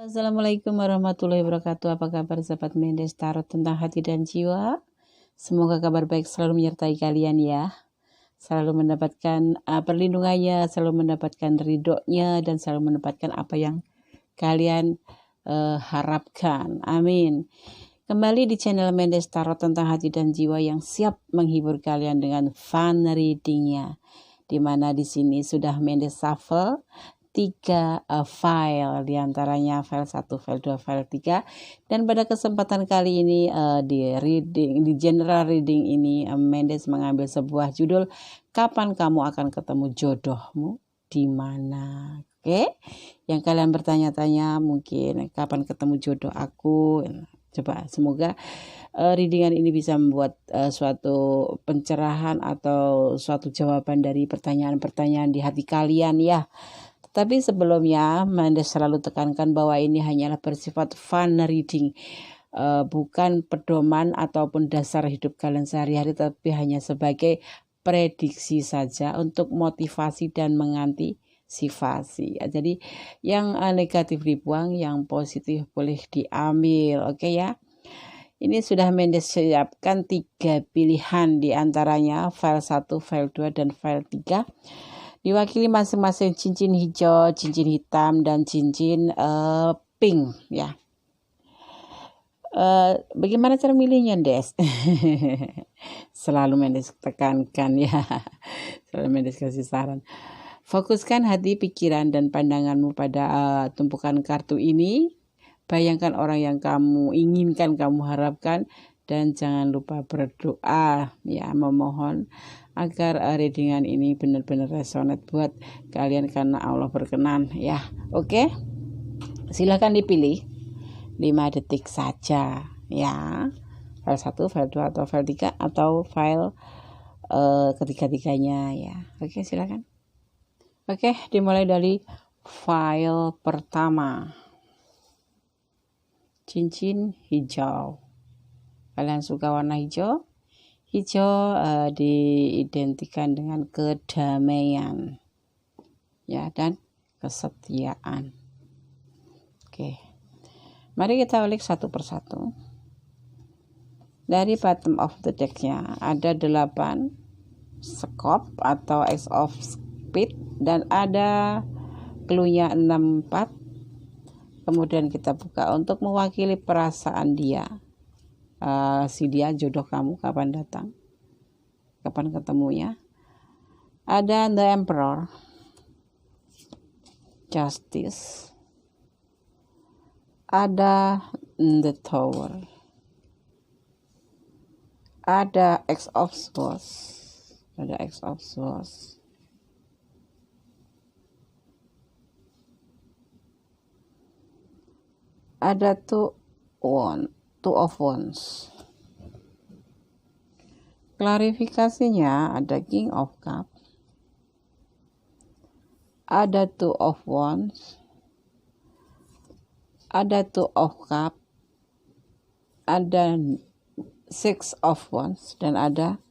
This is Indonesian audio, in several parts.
Assalamualaikum warahmatullahi wabarakatuh. Apa kabar sahabat Mendes Tarot tentang hati dan jiwa? Semoga kabar baik selalu menyertai kalian ya. Selalu mendapatkan perlindungannya, selalu mendapatkan ridhonya, dan selalu mendapatkan apa yang kalian harapkan. Amin. Kembali di channel Mendes Tarot tentang hati dan jiwa yang siap menghibur kalian dengan fun readingnya. Dimana di sini sudah Mendes shuffle 3 file, diantaranya file 1, file 2, file 3. Dan pada kesempatan kali ini di general reading ini Mendes mengambil sebuah judul, kapan kamu akan ketemu jodohmu di mana? Oke, yang kalian bertanya-tanya mungkin kapan ketemu jodoh aku. Coba semoga readingan ini bisa membuat suatu pencerahan atau suatu jawaban dari pertanyaan-pertanyaan di hati kalian ya. Tapi sebelumnya Mendes selalu tekankan bahwa ini hanyalah bersifat fun reading, bukan pedoman ataupun dasar hidup kalian sehari-hari, tapi hanya sebagai prediksi saja untuk motivasi dan mengantisipasi. Jadi yang negatif dibuang, yang positif boleh diambil, oke ya. Ini sudah Mendes siapkan 3 pilihan, diantaranya file 1, file 2, dan file 3. Diwakili masing-masing cincin hijau, cincin hitam, dan cincin pink ya. Bagaimana cara milihnya, Des? Selalu Mendes tekankan ya. Selalu Mendes kasih saran. Fokuskan hati, pikiran, dan pandanganmu pada tumpukan kartu ini. Bayangkan orang yang kamu inginkan, kamu harapkan, dan jangan lupa berdoa ya, memohon agar readingan ini benar-benar resonate buat kalian karena Allah berkenan ya. Oke, silahkan dipilih 5 detik saja ya, file 1, file 2, atau file 3, atau file ketiga-tiganya ya. Oke, silahkan. Oke, dimulai dari file pertama, cincin hijau. Kalian suka warna hijau? Hijau diidentikan dengan kedamaian ya, dan kesetiaan. Oke, mari kita ulik satu persatu. Dari bottom of the deck-nya ada 8 sekop atau Ace of Spades, dan ada clue-nya 6-4. Kemudian kita buka untuk mewakili perasaan dia. Si dia, jodoh kamu, kapan datang, kapan ketemunya. Ada The Emperor, Justice, ada The Tower, ada X of Swords, ada Two of Wands. Klarifikasinya ada King of Cups, ada Two of Wands, ada Two of Cups, ada Six of Wands, dan ada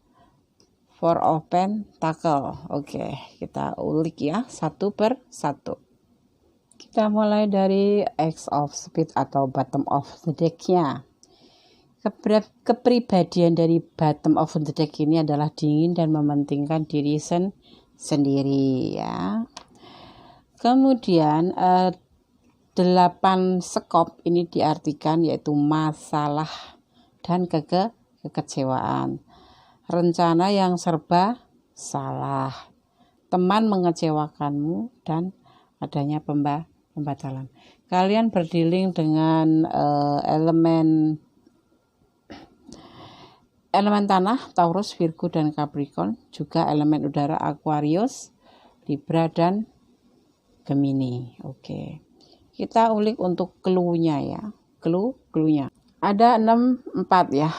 Four of Pentacles. Oke, kita ulik ya satu per satu. Kita mulai dari Ace of Spades atau bottom of the deck-nya. Kepribadian dari bottom of the deck ini adalah dingin dan mementingkan diri sendiri ya. Kemudian 8 sekop ini diartikan yaitu masalah dan kekecewaan, rencana yang serba salah, teman mengecewakanmu, dan adanya pembatalan. Kalian berdealing dengan elemen tanah, Taurus, Virgo, dan Capricorn, juga elemen udara, Aquarius, Libra, dan Gemini. Oke, kita ulik untuk clue-nya ya. Clue-nya ada 6-4 ya.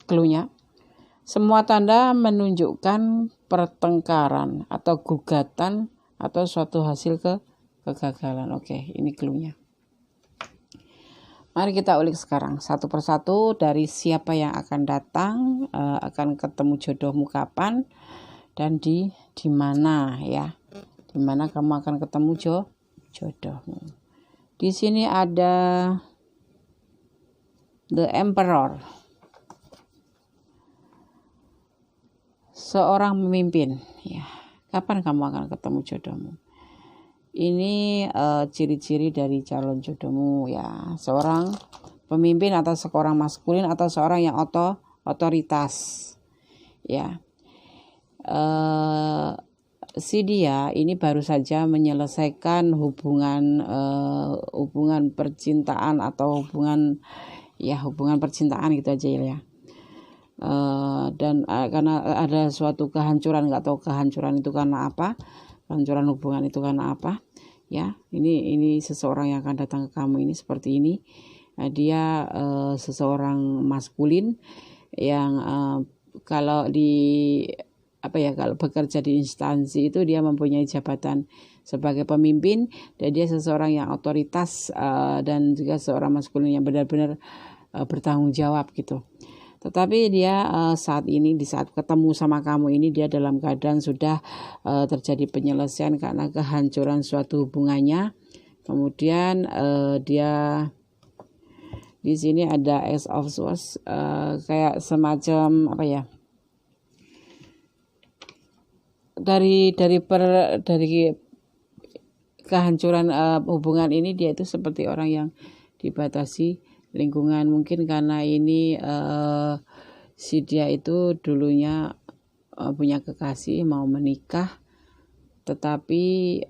Clue-nya, semua tanda menunjukkan pertengkaran atau gugatan atau suatu hasil kegagalan. Oke, ini clue-nya. Mari kita ulik sekarang satu persatu dari siapa yang akan datang, akan ketemu jodohmu kapan, dan di mana ya. Di mana kamu akan ketemu jodohmu. Di sini ada The Emperor, seorang pemimpin. Ya, kapan kamu akan ketemu jodohmu? Ini ciri-ciri dari calon jodohmu ya, seorang pemimpin atau seorang maskulin atau seorang yang otoritas. Ya, si dia ini baru saja menyelesaikan hubungan percintaan atau hubungan percintaan gitu aja ya. Dan karena ada suatu kehancuran, nggak tahu kehancuran itu karena apa, kehancuran hubungan itu karena apa ya. Ini seseorang yang akan datang ke kamu ini seperti ini. Dia seseorang maskulin yang kalau bekerja di instansi itu dia mempunyai jabatan sebagai pemimpin, dan dia seseorang yang otoritas dan juga seorang maskulin yang benar-benar bertanggung jawab gitu. Tetapi dia saat ini, di saat ketemu sama kamu ini, dia dalam keadaan sudah terjadi penyelesaian karena kehancuran suatu hubungannya. Kemudian dia di sini ada Ace of Swords, kayak semacam dari kehancuran hubungan ini, dia itu seperti orang yang dibatasi lingkungan, mungkin karena ini si dia itu dulunya punya kekasih, mau menikah, tetapi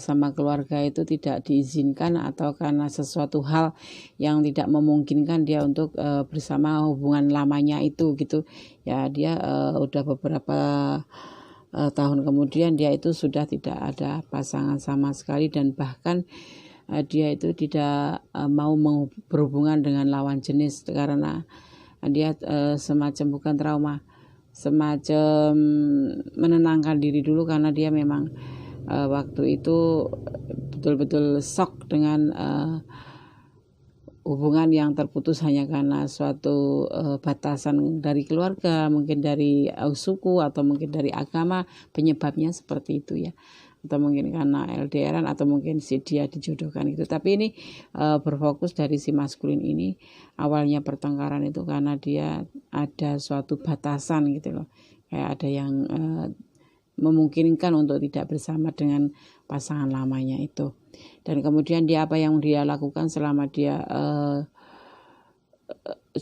sama keluarga itu tidak diizinkan, atau karena sesuatu hal yang tidak memungkinkan dia untuk bersama hubungan lamanya itu gitu ya. Dia udah beberapa tahun kemudian dia itu sudah tidak ada pasangan sama sekali, dan bahkan dia itu tidak mau berhubungan dengan lawan jenis karena dia semacam bukan trauma, semacam menenangkan diri dulu, karena dia memang waktu itu betul-betul shock dengan hubungan yang terputus hanya karena suatu batasan dari keluarga, mungkin dari suku, atau mungkin dari agama, penyebabnya seperti itu ya, atau mungkin karena LDRan, atau mungkin si dia dijodohkan gitu. Tapi ini berfokus dari si maskulin ini, awalnya pertengkaran itu karena dia ada suatu batasan gitu loh, kayak ada yang memungkinkan untuk tidak bersama dengan pasangan lamanya itu. Dan kemudian dia apa yang dia lakukan selama dia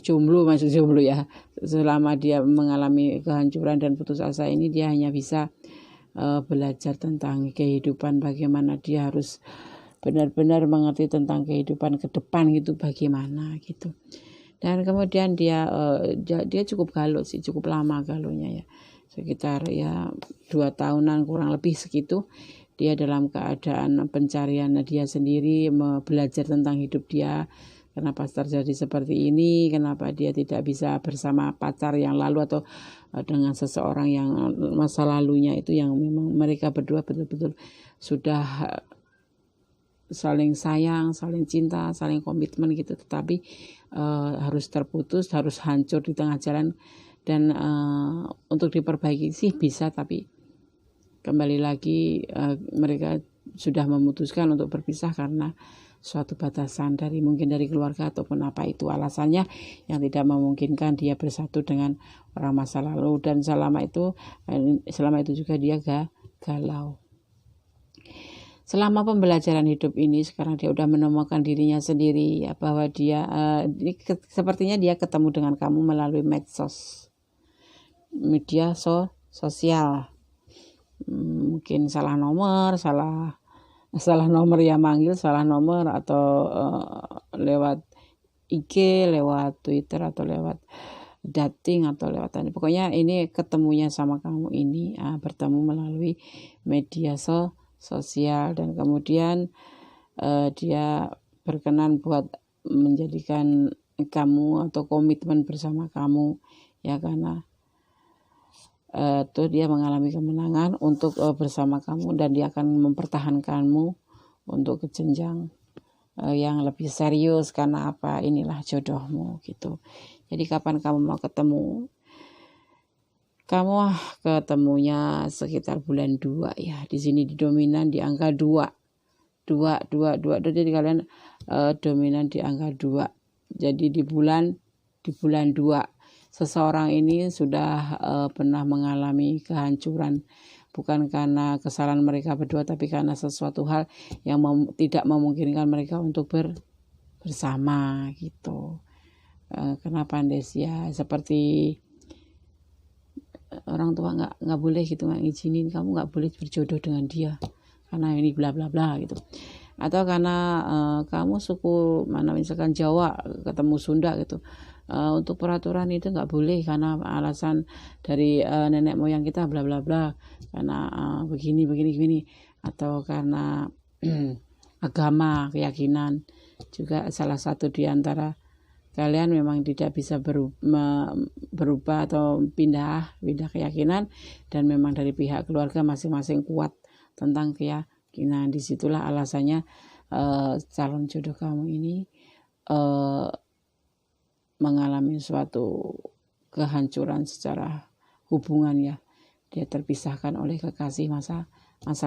jomblo ya, selama dia mengalami kehancuran dan putus asa ini, dia hanya bisa belajar tentang kehidupan, bagaimana dia harus benar-benar mengerti tentang kehidupan ke depan gitu, bagaimana gitu. Dan kemudian dia cukup galau sih, cukup lama galonya ya, sekitar 2 tahunan kurang lebih segitu. Dia dalam keadaan pencarian dia sendiri, belajar tentang hidup dia, kenapa terjadi seperti ini, kenapa dia tidak bisa bersama pacar yang lalu atau dengan seseorang yang masa lalunya itu yang memang mereka berdua betul-betul sudah saling sayang, saling cinta, saling komitmen gitu, tetapi harus terputus, harus hancur di tengah jalan. Dan untuk diperbaiki sih bisa, tapi kembali lagi mereka sudah memutuskan untuk berpisah karena suatu batasan mungkin dari keluarga ataupun apa itu alasannya, yang tidak memungkinkan dia bersatu dengan orang masa lalu. Dan selama itu juga dia galau. Selama pembelajaran hidup ini, sekarang dia udah menemukan dirinya sendiri ya, bahwa dia sepertinya dia ketemu dengan kamu melalui media sosial. Mungkin salah nomor ya, manggil salah nomor, atau lewat IG, lewat Twitter, atau lewat dating, atau lewat pokoknya ini ketemunya sama kamu ini bertemu melalui media sosial. Dan kemudian dia berkenan buat menjadikan kamu atau komitmen bersama kamu ya, karena dia mengalami kemenangan untuk bersama kamu, dan dia akan mempertahankanmu untuk ke jenjang yang lebih serius. Karena apa? Inilah jodohmu gitu. Jadi kapan kamu mau ketemu? Kamu ketemunya sekitar bulan 2 ya. Di sini didominan di angka 2. 2, jadi kalian dominan di angka 2. Jadi di bulan 2 seseorang ini sudah pernah mengalami kehancuran, bukan karena kesalahan mereka berdua, tapi karena sesuatu hal yang tidak memungkinkan mereka untuk bersama gitu. Kenapa Andesia? Seperti orang tua nggak boleh gitu, nggak ngizinin kamu nggak boleh berjodoh dengan dia karena ini bla bla bla gitu, atau karena kamu suku mana misalkan Jawa ketemu Sunda gitu, untuk peraturan itu nggak boleh karena alasan dari nenek moyang kita bla bla bla, karena begini, atau karena agama, keyakinan. Juga salah satu di antara kalian memang tidak bisa berubah atau pindah keyakinan, dan memang dari pihak keluarga masing-masing kuat tentang keyakinan. Disitulah alasannya calon jodoh kamu ini mengalami suatu kehancuran secara hubungan ya. Dia terpisahkan oleh kekasih masa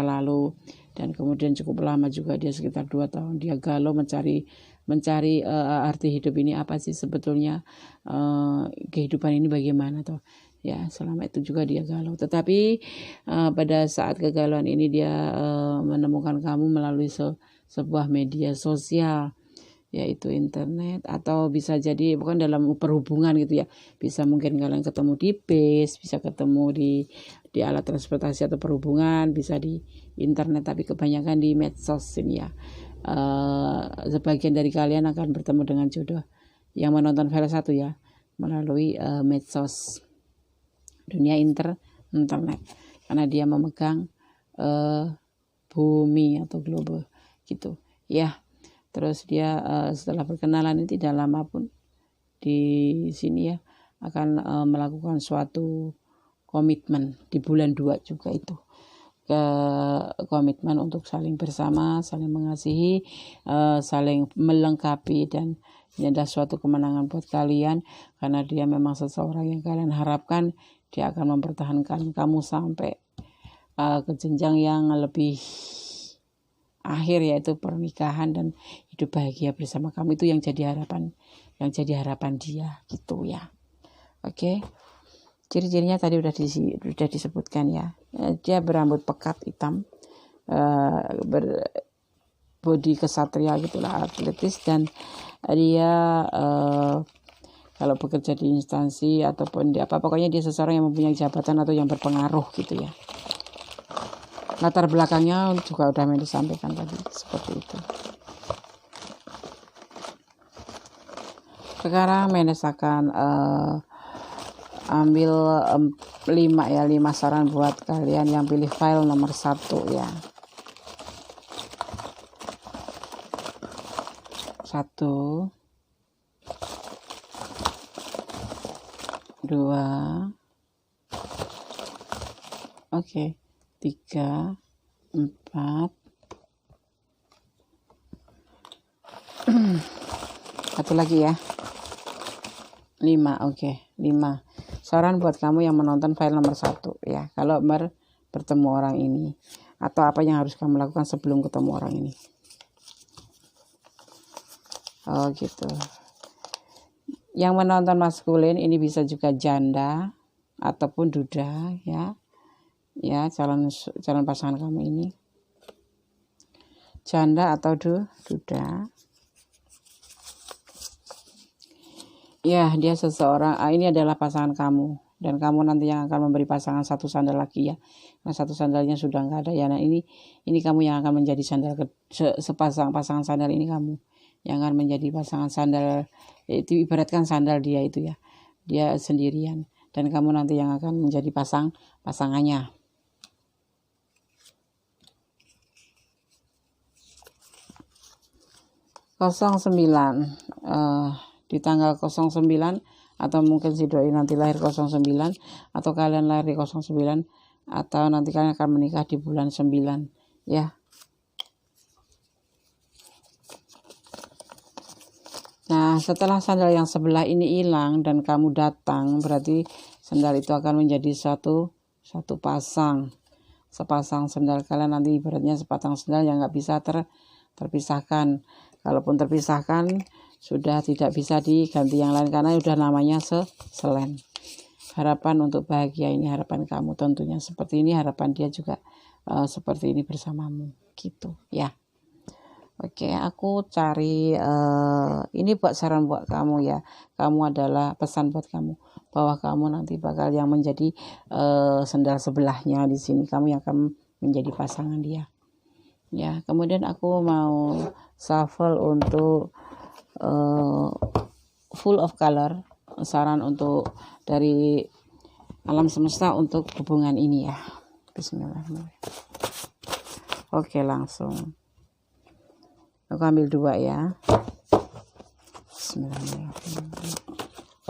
lalu, dan kemudian cukup lama juga, dia sekitar 2 tahun dia galau mencari arti hidup ini apa sih sebetulnya, kehidupan ini bagaimana toh ya. Selama itu juga dia galau, tetapi pada saat kegalauan ini dia menemukan kamu melalui sebuah media sosial, yaitu internet, atau bisa jadi bukan dalam perhubungan gitu ya, bisa mungkin kalian ketemu di bis, bisa ketemu di alat transportasi atau perhubungan, bisa di internet, tapi kebanyakan di medsos ini ya. Sebagian dari kalian akan bertemu dengan jodoh yang menonton file 1 ya, melalui medsos, dunia internet, karena dia memegang bumi atau globe gitu ya. Terus dia setelah perkenalan ini tidak lama pun di sini ya akan melakukan suatu komitmen di bulan 2 juga, itu komitmen untuk saling bersama, saling mengasihi, saling melengkapi, dan ini adalah suatu kemenangan buat kalian karena dia memang seseorang yang kalian harapkan. Dia akan mempertahankan kamu sampai ke jenjang yang lebih akhir, yaitu pernikahan dan hidup bahagia bersama kamu. Itu yang jadi harapan dia gitu ya. Oke. Ciri-cirinya tadi udah disebutkan ya. Dia berambut pekat hitam, berbodi kesatria gitulah, atletis, dan dia kalau bekerja di instansi ataupun di pokoknya dia seseorang yang mempunyai jabatan atau yang berpengaruh gitu ya. Latar belakangnya juga udah disampaikan tadi seperti itu. Sekarang Mendes akan ambil 5 saran buat kalian yang pilih file nomor 1 ya. 1, 2, oke, 3, 4, satu lagi ya, 5, oke, 5 saran buat kamu yang menonton file nomor 1 ya, kalau bertemu orang ini, atau apa yang harus kamu lakukan sebelum ketemu orang ini. Oh gitu. Yang menonton maskulin ini bisa juga janda ataupun duda ya calon pasangan kamu ini janda atau duda. Ya, dia seseorang, ini adalah pasangan kamu, dan kamu nanti yang akan memberi pasangan satu sandal lagi ya. Nah, satu sandalnya sudah nggak ada ya. Nah, ini kamu yang akan menjadi sandal pasangan sandal ini, kamu yang akan menjadi pasangan sandal. Itu ibaratkan sandal dia itu ya. Dia sendirian, dan kamu nanti yang akan menjadi pasangannya. Di tanggal 09, atau mungkin si doi nanti lahir 09, atau kalian lahir di 09, atau nanti kalian akan menikah di bulan 9 ya. Nah, setelah sandal yang sebelah ini hilang dan kamu datang, berarti sandal itu akan menjadi satu pasang sepasang sendal kalian nanti ibaratnya sepasang sendal yang nggak bisa terpisahkan. Kalaupun terpisahkan sudah tidak bisa diganti yang lain karena sudah namanya selen. Harapan untuk bahagia ini harapan kamu tentunya seperti ini, harapan dia juga seperti ini bersamamu gitu ya. Oke, aku cari ini buat saran buat kamu ya. Kamu adalah pesan buat kamu bahwa kamu nanti bakal yang menjadi sendal sebelahnya di sini. Kamu yang akan menjadi pasangan dia. Ya, kemudian aku mau shuffle untuk full of color, saran untuk dari alam semesta untuk hubungan ini ya. Bismillahirrahmanirrahim. Oke, langsung. Aku ambil 2 ya. Bismillahirrahmanirrahim.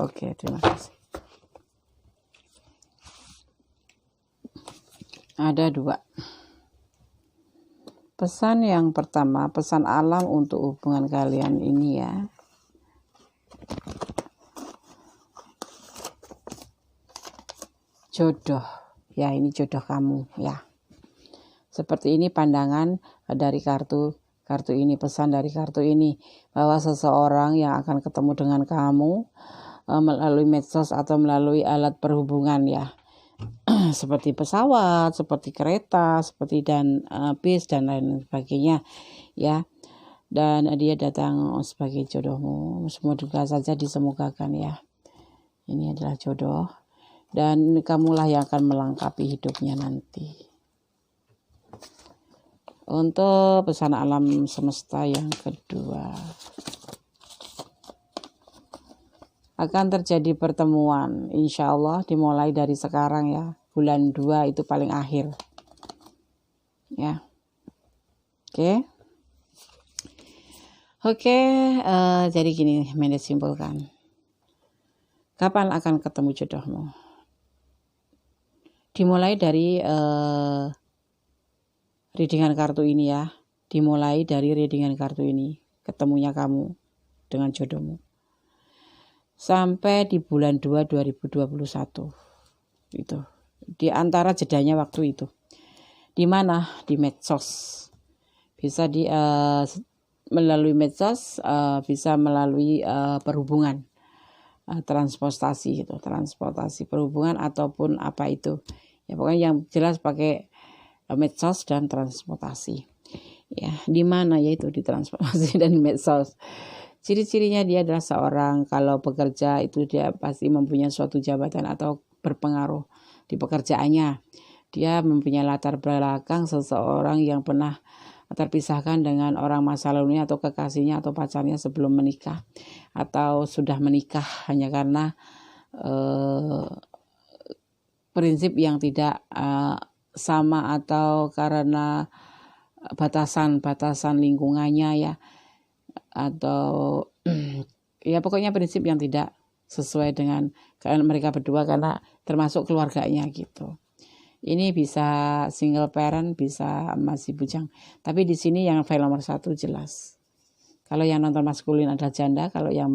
Oke, terima kasih. Ada 2. Pesan yang pertama, pesan alam untuk hubungan kalian ini ya. Jodoh. Ya, ini jodoh kamu ya. Seperti ini pandangan dari kartu ini, pesan dari kartu ini bahwa seseorang yang akan ketemu dengan kamu melalui medsos atau melalui alat perhubungan ya. Seperti pesawat, seperti kereta, seperti dan bis dan lain sebagainya ya. Dan dia datang sebagai jodohmu. Semoga saja disemogakan ya. Ini adalah jodoh dan kamulah yang akan melengkapi hidupnya nanti. Untuk pesan alam semesta yang kedua, akan terjadi pertemuan insya Allah dimulai dari sekarang ya, bulan 2 itu paling akhir ya. Oke, jadi gini Mendes simpulkan, kapan akan ketemu jodohmu? Dimulai dari readingan kartu ini ya, dimulai dari readingan kartu ini, ketemunya kamu dengan jodohmu. Sampai di bulan 2 2021. Itu. Di antara jedanya waktu itu. Di mana? Di medsos. Bisa melalui medsos, bisa melalui perhubungan. Transportasi gitu, transportasi perhubungan ataupun apa itu. Ya pokoknya yang jelas pakai medsos dan transportasi ya. Di mana yaitu di transportasi dan medsos. Ciri-cirinya dia adalah seorang kalau bekerja itu dia pasti mempunyai suatu jabatan atau berpengaruh di pekerjaannya. Dia mempunyai latar belakang seseorang yang pernah terpisahkan dengan orang masa lalunya atau kekasihnya atau pacarnya sebelum menikah atau sudah menikah hanya karena prinsip yang tidak sama atau karena batasan lingkungannya ya, atau ya pokoknya prinsip yang tidak sesuai dengan mereka berdua karena termasuk keluarganya gitu. Ini bisa single parent, bisa masih bujang. Tapi di sini yang file nomor 1 jelas. Kalau yang nonton maskulin adalah janda, kalau yang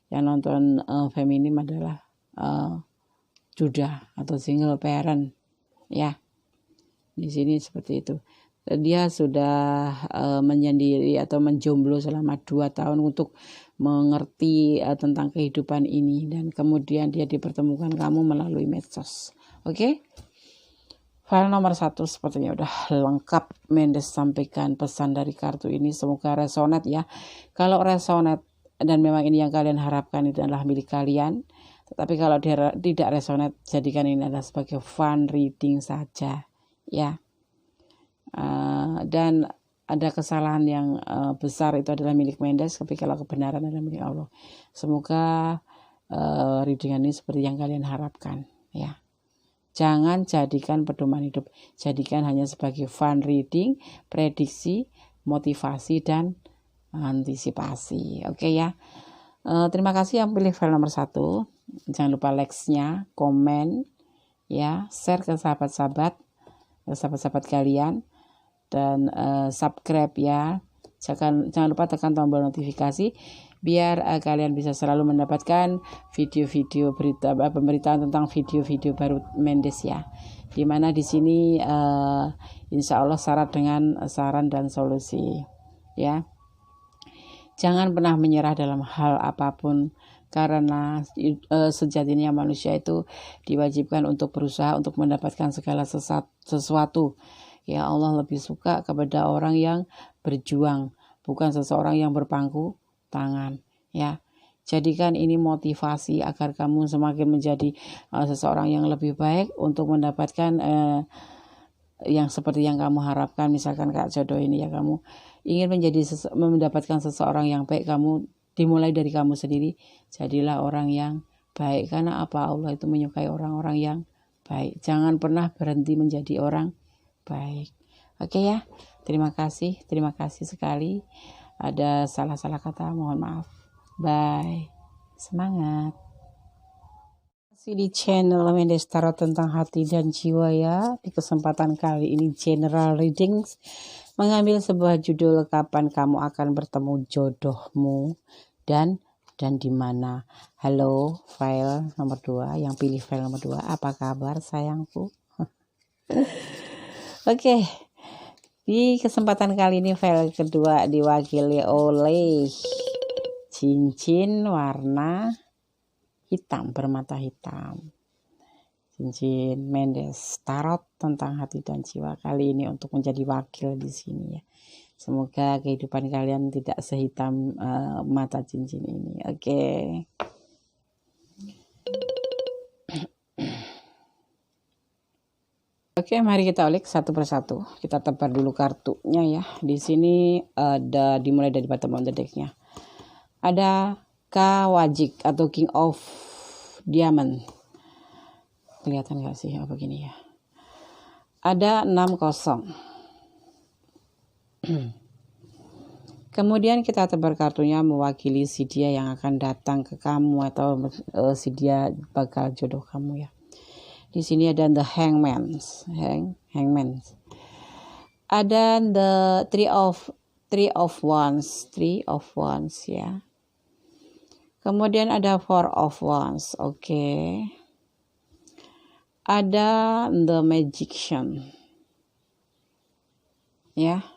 nonton feminim adalah duda atau single parent ya. Di sini seperti itu. Dia sudah menyendiri atau menjomblo selama 2 tahun untuk mengerti tentang kehidupan ini dan kemudian dia dipertemukan kamu melalui medsos. Oke? File nomor 1 sepertinya udah lengkap. Mendes sampaikan pesan dari kartu ini, semoga resonate ya. Kalau resonate dan memang ini yang kalian harapkan itu adalah milik kalian. Tetapi kalau tidak resonate, jadikan ini adalah sebagai fun reading saja ya. Dan ada kesalahan yang besar itu adalah milik Mendes, tapi kalau kebenaran adalah milik Allah. Semoga readingan ini seperti yang kalian harapkan ya. Jangan jadikan pedoman hidup, jadikan hanya sebagai fun reading, prediksi, motivasi dan antisipasi. Oke ya. Terima kasih yang pilih file nomor 1. Jangan lupa like-nya, komen ya, share ke sahabat-sahabat kalian dan subscribe ya. Jangan lupa tekan tombol notifikasi biar kalian bisa selalu mendapatkan video-video pemberitaan tentang video-video baru Mendes ya. Dimana di sini insya Allah syarat dengan saran dan solusi, ya. Jangan pernah menyerah dalam hal apapun, karena sejatinya manusia itu diwajibkan untuk berusaha untuk mendapatkan segala sesuatu. Ya, Allah lebih suka kepada orang yang berjuang, bukan seseorang yang berpangku tangan, ya. Jadikan ini motivasi agar kamu semakin menjadi seseorang yang lebih baik untuk mendapatkan yang seperti yang kamu harapkan. Misalkan Kak Jodoh ini, ya, kamu ingin mendapatkan seseorang yang baik, kamu dimulai dari kamu sendiri. Jadilah orang yang baik, karena apa? Allah itu menyukai orang-orang yang baik. Jangan pernah berhenti menjadi orang baik. Oke ya, terima kasih sekali. Ada salah-salah kata, mohon maaf. Bye, semangat. Masih di channel Mendes Tarot tentang hati dan jiwa, ya. Di kesempatan kali ini general readings, mengambil sebuah judul, kapan kamu akan bertemu jodohmu dan di mana. Halo, file nomor 2, yang pilih file nomor 2, apa kabar sayangku? Oke. Di kesempatan kali ini file kedua diwakili oleh cincin warna hitam, bermata hitam. Cincin Mendes Tarot tentang hati dan jiwa kali ini untuk menjadi wakil di sini, ya. Semoga kehidupan kalian tidak sehitam mata cincin ini. Oke. Oke, mari kita ulik satu persatu. Kita tebar dulu kartunya, ya. Di sini ada dimulai dari bottom of the deck-nya. Ada Kawajik atau King of Diamond. Kelihatan gak sih? Oh, begini, ya. Ada 60. Kemudian kita tebar kartunya mewakili si dia yang akan datang ke kamu, atau si dia bakal jodoh kamu, ya. Di sini ada the Hangman. Ada the Three of Wands, ya. Kemudian ada Four of Wands, oke. Ada the Magician, ya.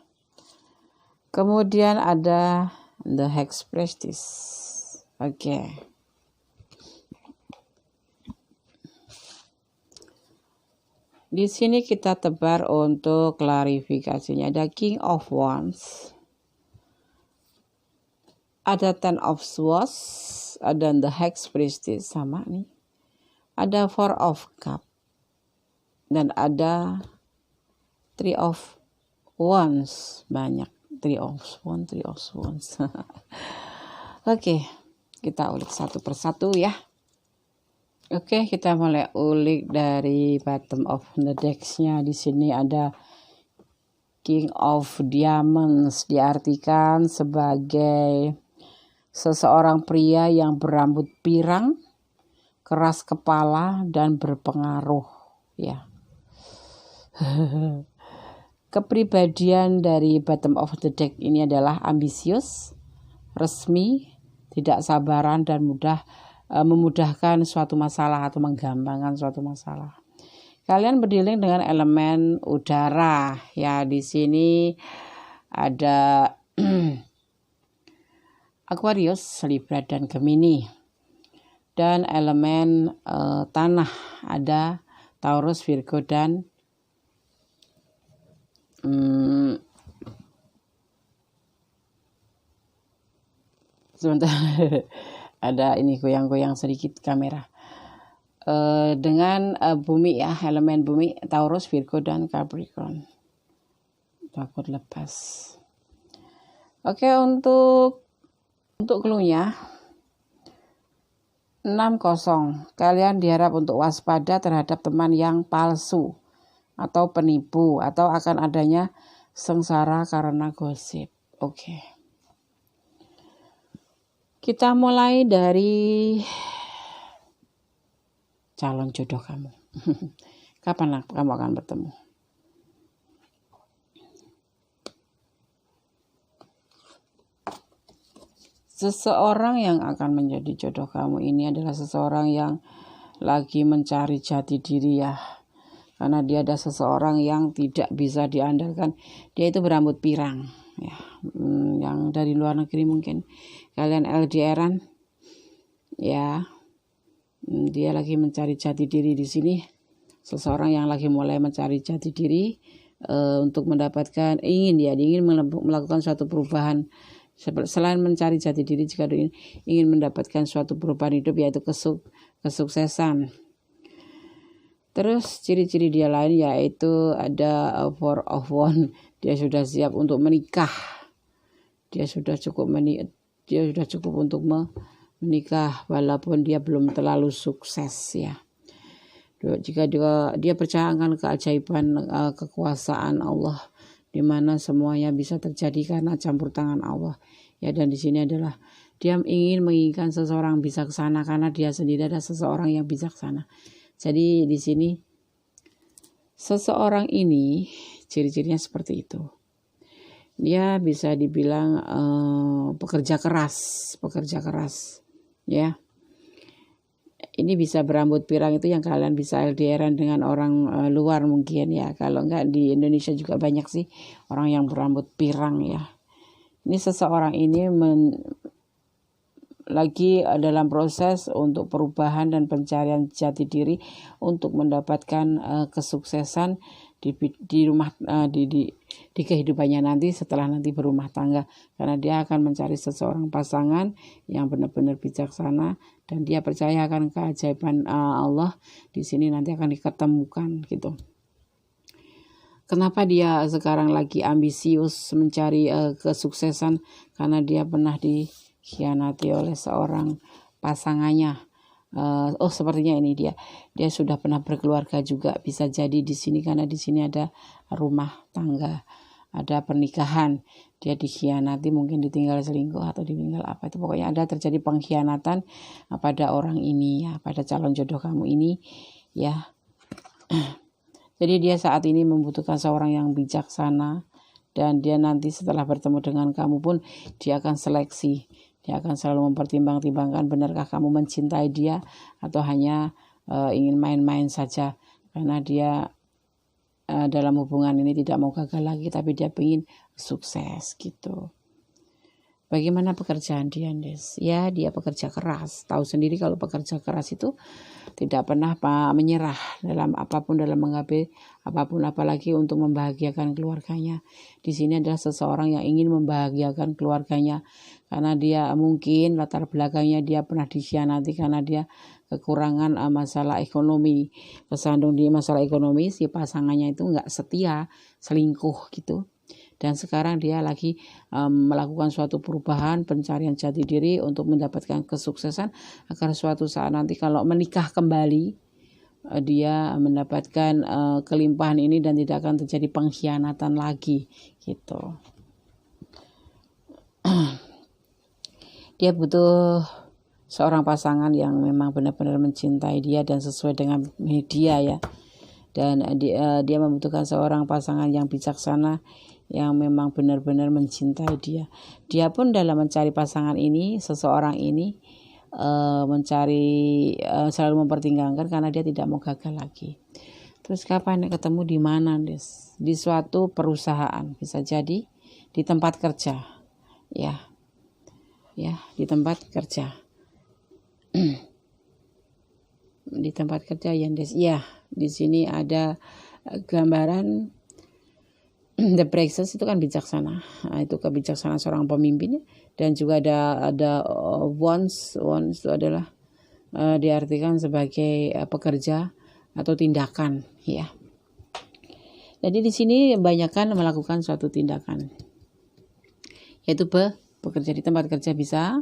Kemudian ada the Hex Priestess, oke. Di sini kita tebar untuk klarifikasinya. Ada King of Wands, ada Ten of Swords, ada the Hex Priestess, sama nih. Ada Four of Cup, dan ada Three of Wands, banyak. Three of Wands. Oke, kita ulik satu persatu, ya. Oke, kita mulai ulik dari bottom of the decks-nya. Di sini ada King of Diamonds, diartikan sebagai seseorang pria yang berambut pirang, keras kepala, dan berpengaruh, ya. Kepribadian dari bottom of the deck ini adalah ambisius, resmi, tidak sabaran, dan memudahkan suatu masalah atau menggampangkan suatu masalah. Kalian berdealing dengan elemen udara, ya. Di sini ada Aquarius, Libra, dan Gemini. Dan elemen tanah ada Taurus, Virgo, dan sebentar. Ada ini goyang-goyang sedikit kamera. Dengan bumi, ya, elemen bumi Taurus, Virgo, dan Capricorn. Takut lepas. Oke, untuk clue-nya 60. Kalian diharap untuk waspada terhadap teman yang palsu atau penipu, atau akan adanya sengsara karena gosip. Oke. Kita mulai dari calon jodoh kamu. Kapan kamu akan bertemu? Seseorang yang akan menjadi jodoh kamu ini adalah seseorang yang lagi mencari jati diri, ya. karena dia ada seseorang yang tidak bisa diandalkan. Dia itu berambut pirang ya, yang dari luar negeri mungkin kalian LDRan ya. Dia lagi mencari jati diri di sini, seseorang yang lagi mulai mencari jati diri untuk mendapatkan ingin melakukan suatu perubahan. Selain mencari jati diri, jika ingin mendapatkan suatu perubahan hidup, yaitu kesuksesan. Terus ciri-ciri dia lain yaitu ada 4 of Wands. Dia sudah siap untuk menikah. Dia sudah cukup untuk menikah walaupun dia belum terlalu sukses ya. Jika dia percaya akan keajaiban kekuasaan Allah, di mana semuanya bisa terjadi karena campur tangan Allah ya. Dan di sini adalah dia menginginkan seseorang bijaksana, karena dia sendiri ada seseorang yang bijaksana. Jadi di sini seseorang ini ciri-cirinya seperti itu. Dia bisa dibilang pekerja keras ya. Ini bisa berambut pirang, itu yang kalian bisa LDRan dengan orang luar mungkin ya. Kalau enggak di Indonesia juga banyak sih orang yang berambut pirang ya. Ini seseorang ini lagi dalam proses untuk perubahan dan pencarian jati diri untuk mendapatkan kesuksesan di rumah di kehidupannya nanti setelah nanti berumah tangga, karena dia akan mencari seseorang pasangan yang benar-benar bijaksana dan dia percaya akan keajaiban Allah di sini nanti akan diketemukan gitu. Kenapa dia sekarang lagi ambisius mencari kesuksesan? Karena dia pernah dikhianati oleh seorang pasangannya. Sepertinya ini dia sudah pernah berkeluarga juga, bisa jadi di sini, karena di sini ada rumah tangga, ada pernikahan. Dia dikhianati, mungkin ditinggal selingkuh atau ditinggal apa itu, pokoknya ada terjadi pengkhianatan pada orang ini ya, pada calon jodoh kamu ini ya. Jadi dia saat ini membutuhkan seorang yang bijaksana, dan dia nanti setelah bertemu dengan kamu pun dia akan seleksi. Dia akan selalu mempertimbang-timbangkan benarkah kamu mencintai dia atau hanya ingin main-main saja. Karena dia dalam hubungan ini tidak mau gagal lagi, tapi dia ingin sukses gitu. Bagaimana pekerjaan dia, Des? Ya, dia pekerja keras. Tahu sendiri kalau pekerja keras itu tidak pernah menyerah dalam apapun, dalam menggapai apapun, apalagi untuk membahagiakan keluarganya. Di sini adalah seseorang yang ingin membahagiakan keluarganya, karena dia mungkin latar belakangnya dia pernah dikhianati karena dia kekurangan masalah ekonomi, kesandung di masalah ekonomi, si pasangannya itu nggak setia, selingkuh gitu. Dan sekarang dia lagi melakukan suatu perubahan, pencarian jati diri untuk mendapatkan kesuksesan, agar suatu saat nanti kalau menikah kembali dia mendapatkan kelimpahan ini dan tidak akan terjadi pengkhianatan lagi gitu. Dia butuh seorang pasangan yang memang benar-benar mencintai dia dan sesuai dengan media ya. Dan dia membutuhkan seorang pasangan yang bijaksana, yang memang benar-benar mencintai dia. Dia pun dalam mencari pasangan ini, seseorang ini selalu mempertimbangkan karena dia tidak mau gagal lagi. Terus kapan ketemu, di mana, Des? Di suatu perusahaan, bisa jadi di tempat kerja. Ya, di tempat kerja. Di tempat kerja ya, Des. Ya, di sini ada gambaran The Princess itu kan bijaksana. Nah, itu kebijaksanaan seorang pemimpin. Dan juga ada Wands itu adalah diartikan sebagai pekerja atau tindakan ya. Jadi di sini kebanyakan melakukan suatu tindakan, yaitu bekerja di tempat kerja bisa.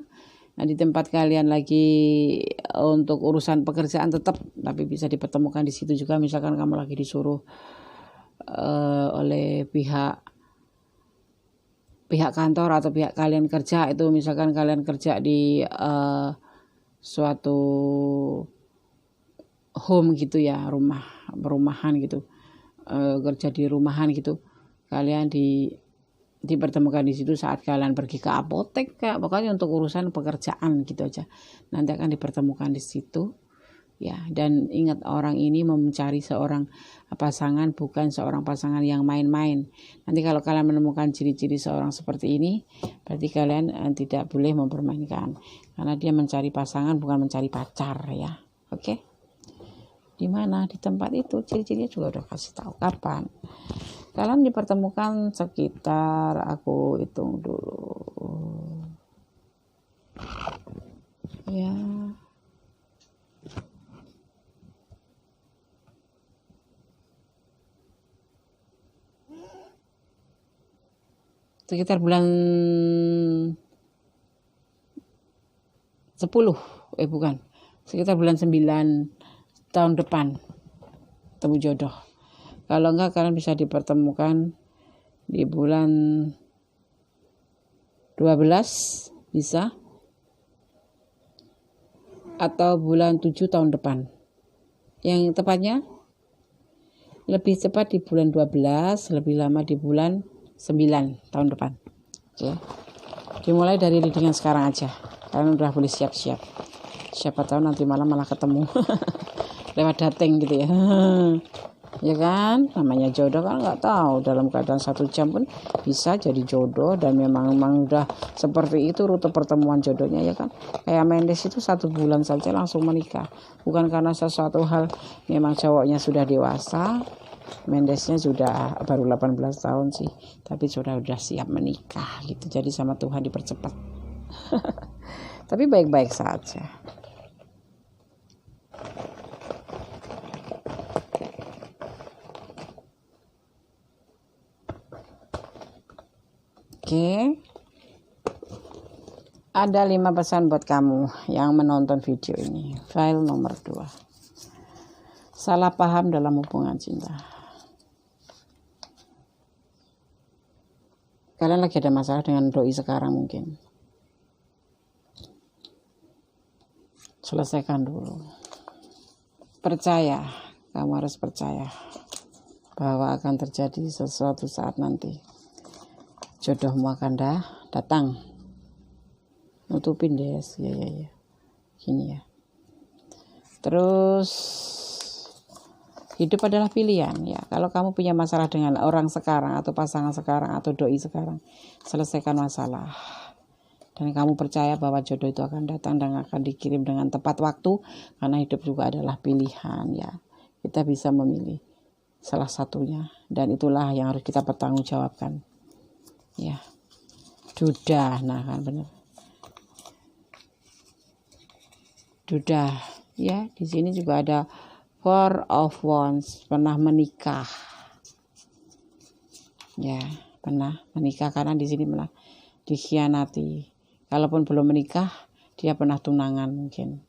Nah, di tempat kalian lagi untuk urusan pekerjaan tetap, tapi bisa dipertemukan di situ juga. Misalkan kamu lagi disuruh oleh pihak kantor atau pihak kalian kerja, itu misalkan kalian kerja di suatu home gitu ya, perumahan gitu, kerja di rumahan gitu, kalian dipertemukan di situ saat kalian pergi ke apotek, pokoknya untuk urusan pekerjaan gitu aja, nanti akan dipertemukan di situ. ya. Dan ingat, orang ini mencari seorang pasangan, bukan seorang pasangan yang main-main. Nanti kalau kalian menemukan ciri-ciri seorang seperti ini, berarti kalian tidak boleh mempermainkan, karena dia mencari pasangan, bukan mencari pacar, ya. Oke. Di mana? Di tempat itu ciri-cirinya juga udah kasih tahu kapan kalian dipertemukan. Sekitar, aku hitung dulu ya, sekitar bulan 10, bukan, sekitar bulan 9 tahun depan temu jodoh. Kalau enggak, kalian bisa dipertemukan di bulan 12 bisa, atau bulan 7 tahun depan. Yang tepatnya lebih cepat di bulan 12, lebih lama di bulan 9 tahun depan. Oke. Dimulai dari readingan sekarang aja. Kalian udah boleh siap-siap. Siapa tahu nanti malam malah ketemu. Lewat dating gitu ya. Ya kan, namanya jodoh kan nggak tahu, dalam keadaan 1 jam pun bisa jadi jodoh. Dan memang udah seperti itu rute pertemuan jodohnya, ya kan. Kayak Mendes itu 1 bulan saja langsung menikah, bukan karena sesuatu hal memang cowoknya sudah dewasa. Mendesnya sudah baru 18 tahun sih, tapi sudah siap menikah gitu. Jadi sama Tuhan dipercepat. Tapi baik-baik saja. Oke. Ada 5 pesan buat kamu yang menonton video ini. File nomor 2. Salah paham dalam hubungan cinta. Kalian lagi ada masalah dengan doi sekarang mungkin. Selesaikan dulu. Percaya, kamu harus percaya bahwa akan terjadi sesuatu saat nanti. Jodohmu akan datang. Nutupin deh, ya. Gini ya. Terus, hidup adalah pilihan ya. Kalau kamu punya masalah dengan orang sekarang, atau pasangan sekarang, atau doi sekarang, selesaikan masalah. Dan kamu percaya bahwa jodoh itu akan datang dan akan dikirim dengan tepat waktu, karena hidup juga adalah pilihan ya. Kita bisa memilih salah satunya, dan itulah yang harus kita pertanggungjawabkan. Ya, duda, nah kan benar. Duda, ya. Di sini juga ada 4 of Wands, pernah menikah. Ya, pernah menikah, karena di sini pernah dikhianati. Kalaupun belum menikah, dia pernah tunangan mungkin.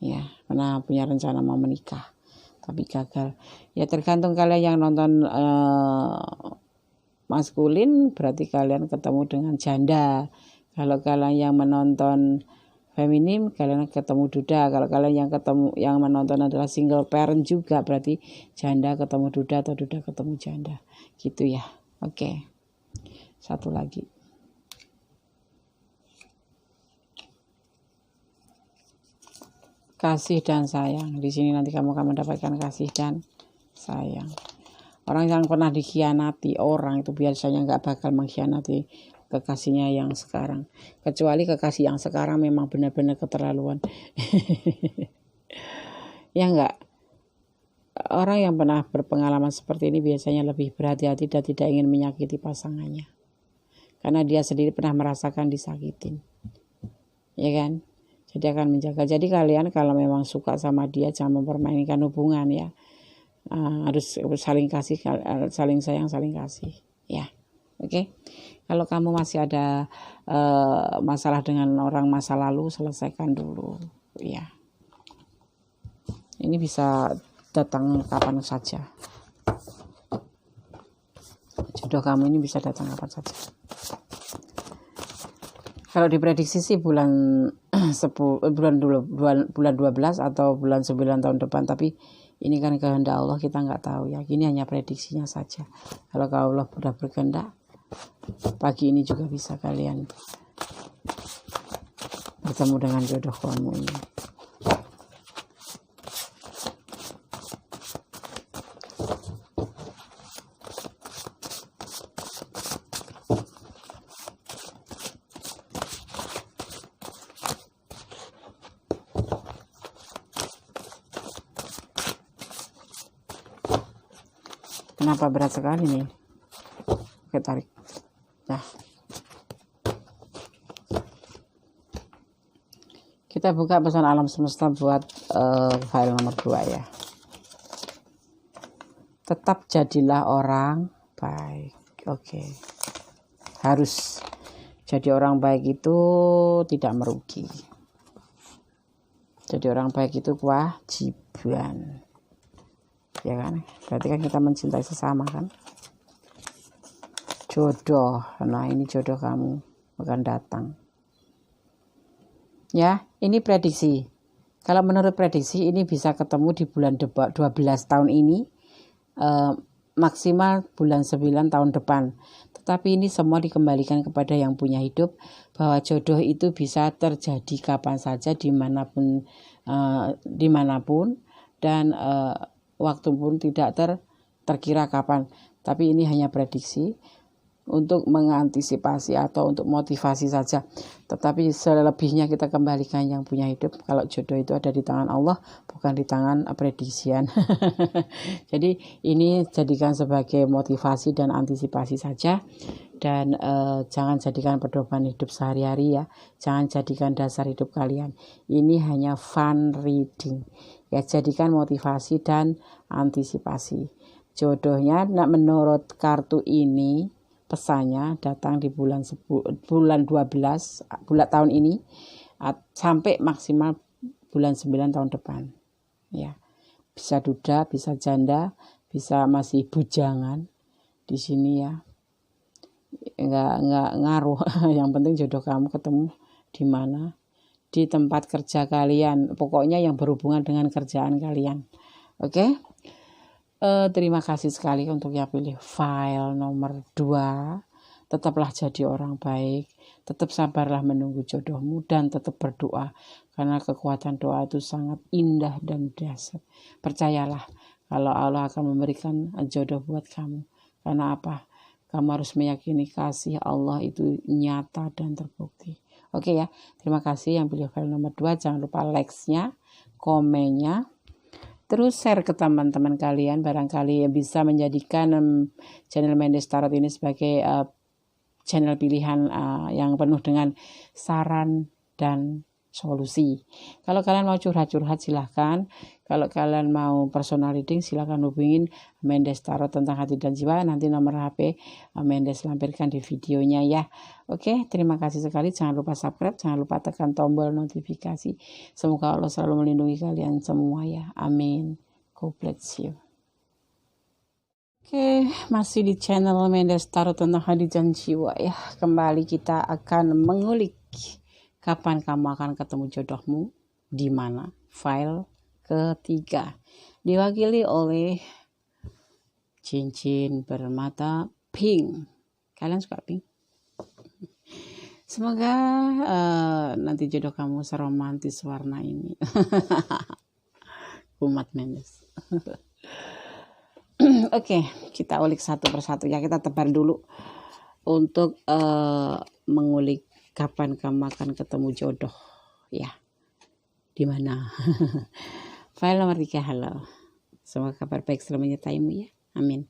Ya, pernah punya rencana mau menikah, tapi gagal. Ya, tergantung kalian yang nonton maskulin, berarti kalian ketemu dengan janda. Kalau kalian yang menonton feminim, kalian ketemu duda. Kalau kalian yang menonton adalah single parent juga, berarti janda ketemu duda atau duda ketemu janda. Gitu ya. Oke. Satu lagi. Kasih dan sayang. Di sini nanti kamu akan mendapatkan kasih dan sayang. Orang yang pernah dikhianati orang itu biasanya nggak bakal mengkhianati kekasihnya yang sekarang. Kecuali kekasih yang sekarang memang benar-benar keterlaluan. Ya enggak? Orang yang pernah berpengalaman seperti ini biasanya lebih berhati-hati dan tidak ingin menyakiti pasangannya. Karena dia sendiri pernah merasakan disakitin. Ya kan? Jadi akan menjaga. Jadi kalian kalau memang suka sama dia, jangan mempermainkan hubungan ya. Harus saling kasih, saling sayang, saling kasih ya. Oke. Kalau kamu masih ada masalah dengan orang masa lalu, selesaikan dulu ya. Ini bisa datang kapan saja. Jodoh kamu ini bisa datang kapan saja. Kalau diprediksi sih bulan 12 atau bulan 9 tahun depan, tapi ini kan kehendak Allah, kita nggak tahu ya. Ini hanya prediksinya saja. Kalau Allah sudah berkehendak, pagi ini juga bisa kalian bertemu dengan jodoh kamu ini. Kenapa berat sekali nih? Oke, tarik. Nah, kita buka pesan alam semesta buat file nomor 2 ya. Tetap jadilah orang baik. Oke. Harus jadi orang baik itu tidak merugi. Jadi orang baik itu kewajiban. Ya kan? Berarti kan kita mencintai sesama kan? Jodoh. Nah, ini jodoh kamu akan datang. Ya, ini prediksi. Kalau menurut prediksi ini bisa ketemu di bulan 12 tahun ini, maksimal bulan 9 tahun depan. Tetapi ini semua dikembalikan kepada yang punya hidup, bahwa jodoh itu bisa terjadi kapan saja, dimanapun, dan waktu pun tidak terkira kapan. Tapi ini hanya prediksi untuk mengantisipasi atau untuk motivasi saja. Tetapi selebihnya kita kembalikan yang punya hidup. Kalau jodoh itu ada di tangan Allah, bukan di tangan prediksian. Jadi ini jadikan sebagai motivasi dan antisipasi saja. Dan jangan jadikan pedoman hidup sehari-hari ya. Jangan jadikan dasar hidup kalian. Ini hanya fun reading. Ya, jadikan motivasi dan antisipasi. Jodohnya menurut kartu ini, pesannya datang di bulan 12 bulan tahun ini sampai maksimal bulan 9 tahun depan. Ya. Bisa duda, bisa janda, bisa masih bujangan di sini ya. Enggak ngaruh. Yang penting jodoh kamu ketemu di mana? Di tempat kerja kalian. Pokoknya yang berhubungan dengan kerjaan kalian. Oke? Terima kasih sekali untuk yang pilih file nomor 2. Tetaplah jadi orang baik, tetap sabarlah menunggu jodohmu, dan tetap berdoa, karena kekuatan doa itu sangat indah dan dahsyat. Percayalah kalau Allah akan memberikan jodoh buat kamu. Karena apa? Kamu harus meyakini kasih Allah itu nyata dan terbukti. Oke ya, terima kasih yang pilih file nomor 2. Jangan lupa like-nya, komennya, terus share ke teman-teman kalian, barangkali bisa menjadikan channel Mendes Tarot ini sebagai channel pilihan yang penuh dengan saran dan solusi. Kalau kalian mau curhat-curhat silahkan. Kalau kalian mau personal reading silahkan hubungin Mendes Tarot tentang hati dan jiwa. Nanti nomor HP Mendes lampirkan di videonya ya. Oke, terima kasih sekali. Jangan lupa subscribe, jangan lupa tekan tombol notifikasi. Semoga Allah selalu melindungi kalian semua ya. Amin. God bless you. Oke, masih di channel Mendes Tarot tentang hati dan jiwa ya. Kembali kita akan mengulik kapan kamu akan ketemu jodohmu, di mana. File ketiga diwakili oleh cincin bermata pink. Kalian suka pink? Semoga nanti jodoh kamu seromantis warna ini. Umat Mendes. Oke, kita ulik satu persatu ya. Kita tebar dulu untuk mengulik kapan kamu akan ketemu jodoh ya. Di mana? File nomor 3, halo. Semoga kabar baik selalu menyertaimu ya. Amin.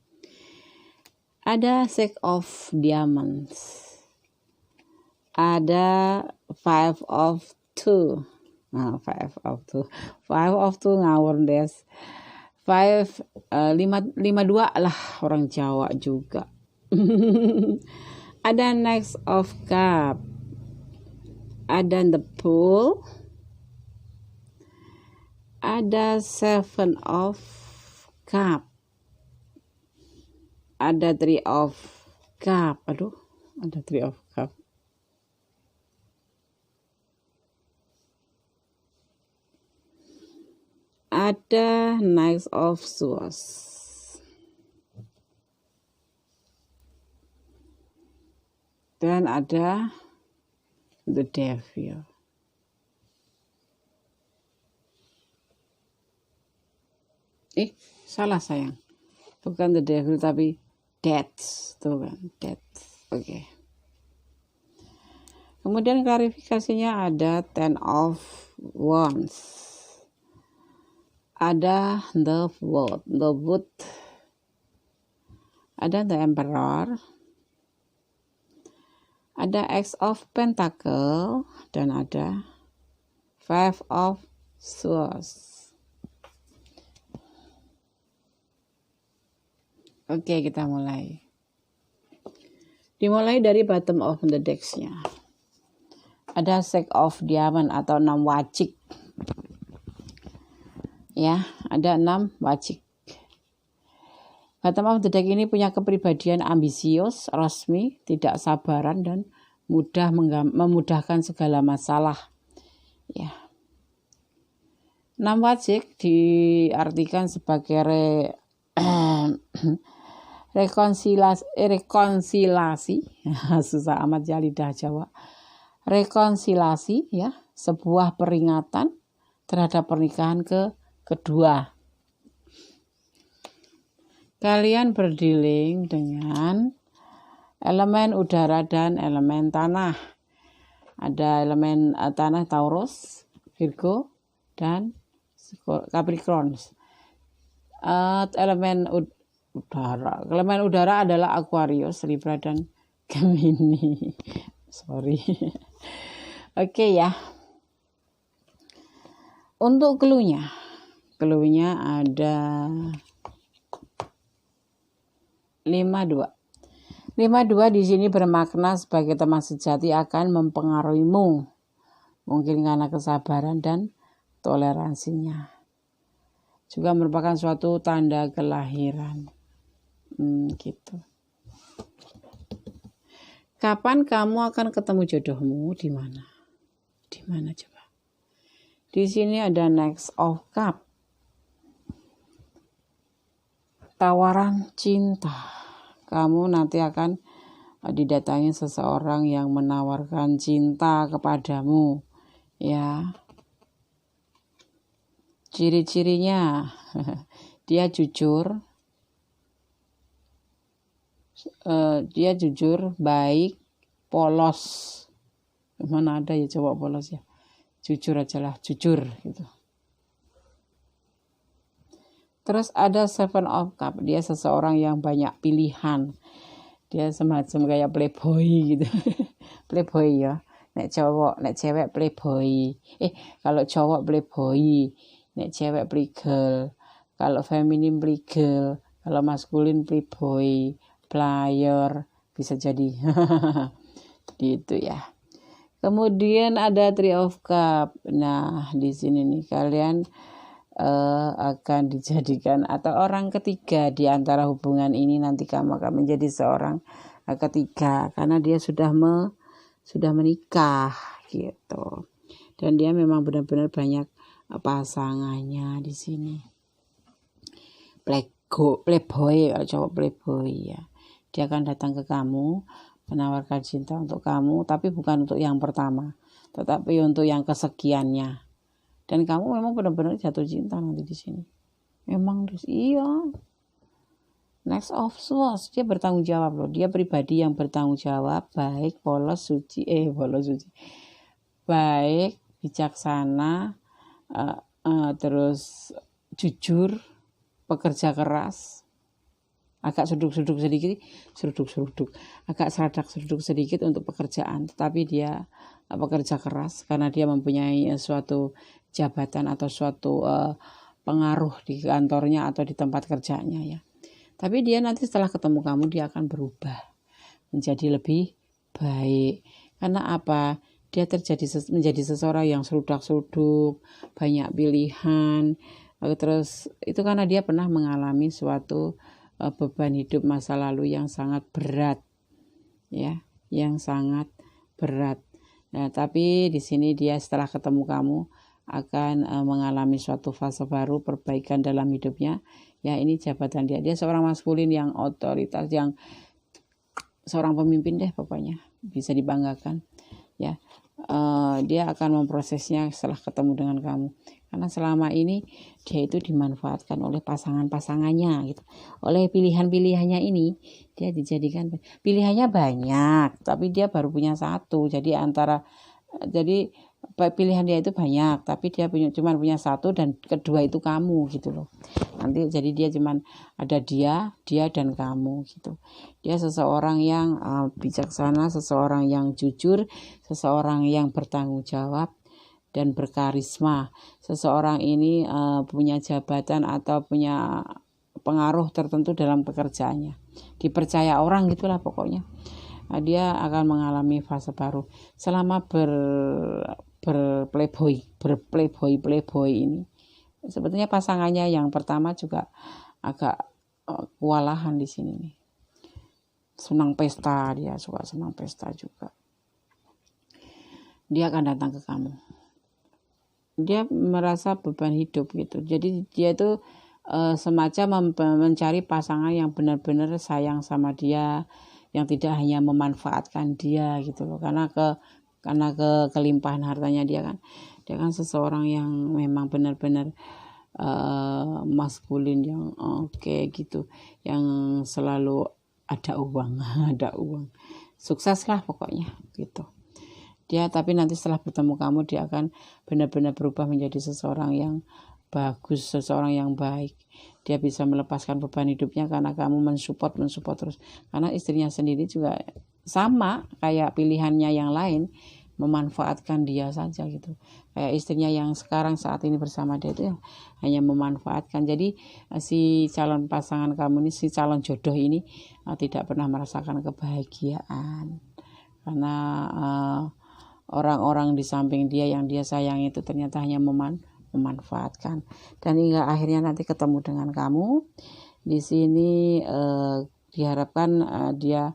Ada Six of Diamonds. Ada Five of Two. Nah, Five of Two ngawur des. 52 lah, orang Jawa juga. Ada Knight of Cup. Ada The Pool. Ada Seven of Cup. Ada Three of Cup. Aduh, ada Three of Cup. Ada Knight of Swords. Dan ada The Devil. Salah sayang. Bukan The Devil tapi Death. Tuh kan, Death. Oke. Kemudian klarifikasinya ada Ten of Wands. Ada The Wood. ada The Emperor, ada Ace of Pentacle, dan ada Five of Swords. Oke, kita mulai. Dimulai dari bottom of the decks-nya. Ada Six of Diamond atau 6 wajik. Ya, ada 6 wajik. Bottom of the deck ini punya kepribadian ambisius, resmi, tidak sabaran, dan mudah memudahkan segala masalah. Ya. 6 wajik diartikan sebagai rekonsiliasi. Susah amat ya lidah Jawa. Rekonsiliasi, ya, sebuah peringatan terhadap pernikahan kedua. Kalian berdealing dengan elemen udara dan elemen tanah. Ada elemen tanah Taurus, Virgo, dan Capricorn. Elemen udara adalah Aquarius, Libra, dan Gemini. Sorry. Oke ya. Untuk clue-nya ada 52. 52 di sini bermakna sebagai teman sejati akan mempengaruhimu. Mungkin karena kesabaran dan toleransinya. Juga merupakan suatu tanda kelahiran. Gitu. Kapan kamu akan ketemu jodohmu? Di mana? Di mana coba? Di sini ada Next of Cup. Tawaran cinta. Kamu nanti akan didatangi seseorang yang menawarkan cinta kepadamu. Ya. Ciri-cirinya dia jujur. Dia jujur, baik, polos. Mana ada ya coba polos ya. Jujur aja lah, jujur gitu. Terus ada Seven of Cup, dia seseorang yang banyak pilihan. Dia semacam kayak playboy gitu. Playboy ya. Nek cowok, nek cewek playboy. Kalau cowok playboy, nek cewek playgirl. Kalau feminim playgirl, kalau maskulin playboy, player, bisa jadi. Gitu ya. Kemudian ada Three of Cup. Nah, di sini nih kalian akan dijadikan atau orang ketiga di antara hubungan ini. Nanti kamu akan menjadi seorang ketiga karena dia sudah menikah gitu. Dan dia memang benar-benar banyak pasangannya di sini. Playboy, cowok playboy ya. Dia akan datang ke kamu, menawarkan cinta untuk kamu, tapi bukan untuk yang pertama, tetapi untuk yang kesekiannya. Dan kamu memang benar-benar jatuh cinta nanti di sini. Memang iya. Next of Swords, dia bertanggung jawab loh. Dia pribadi yang bertanggung jawab, baik, polos, suci. Baik, bijaksana, terus jujur, pekerja keras. Agak seruduk sedikit untuk pekerjaan, tetapi dia pekerja keras karena dia mempunyai suatu jabatan atau suatu pengaruh di kantornya atau di tempat kerjanya ya. Tapi dia nanti setelah ketemu kamu dia akan berubah menjadi lebih baik. Karena apa? Dia menjadi seseorang yang serudak-seruduk, banyak pilihan. Terus itu karena dia pernah mengalami suatu beban hidup masa lalu yang sangat berat, ya, yang sangat berat. Nah, tapi di sini dia setelah ketemu kamu akan mengalami suatu fase baru, perbaikan dalam hidupnya. Ya, ini jabatan dia. Dia seorang maskulin yang otoritas, yang seorang pemimpin deh pokoknya, bisa dibanggakan. Ya, dia akan memprosesnya setelah ketemu dengan kamu. Karena selama ini dia itu dimanfaatkan oleh pasangannya gitu. Oleh pilihannya ini dia dijadikan pilihannya banyak, tapi dia baru punya satu. Jadi pilihan dia itu banyak, tapi dia cuma punya satu dan kedua itu kamu gitu loh. nanti jadi dia cuman ada dia dan kamu gitu. Dia seseorang yang bijaksana, seseorang yang jujur, seseorang yang bertanggung jawab dan berkarisma. Seseorang ini punya jabatan atau punya pengaruh tertentu dalam pekerjaannya, dipercaya orang gitulah pokoknya. Dia akan mengalami fase baru selama berplayboy ini. Sebetulnya pasangannya yang pertama juga agak kewalahan di sini nih. Senang pesta, dia suka senang pesta juga. Dia akan datang ke kamu. Dia merasa beban hidup gitu. Jadi dia itu semacam mencari pasangan yang benar-benar sayang sama dia, yang tidak hanya memanfaatkan dia gitu loh, karena kelimpahan hartanya dia kan seseorang yang memang benar-benar maskulin yang oke gitu, yang selalu ada uang ada uang, sukses lah pokoknya gitu dia. Tapi nanti setelah bertemu kamu dia akan benar-benar berubah menjadi seseorang yang bagus, seseorang yang baik. Dia bisa melepaskan beban hidupnya karena kamu mensupport terus. Karena istrinya sendiri juga sama kayak pilihannya yang lain, memanfaatkan dia saja gitu. Kayak istrinya yang sekarang saat ini bersama dia itu hanya memanfaatkan. Jadi si calon pasangan kamu ini, si calon jodoh ini tidak pernah merasakan kebahagiaan. Karena orang-orang di samping dia yang dia sayang itu ternyata hanya memanfaatkan. Dan hingga akhirnya nanti ketemu dengan kamu di sini. Diharapkan dia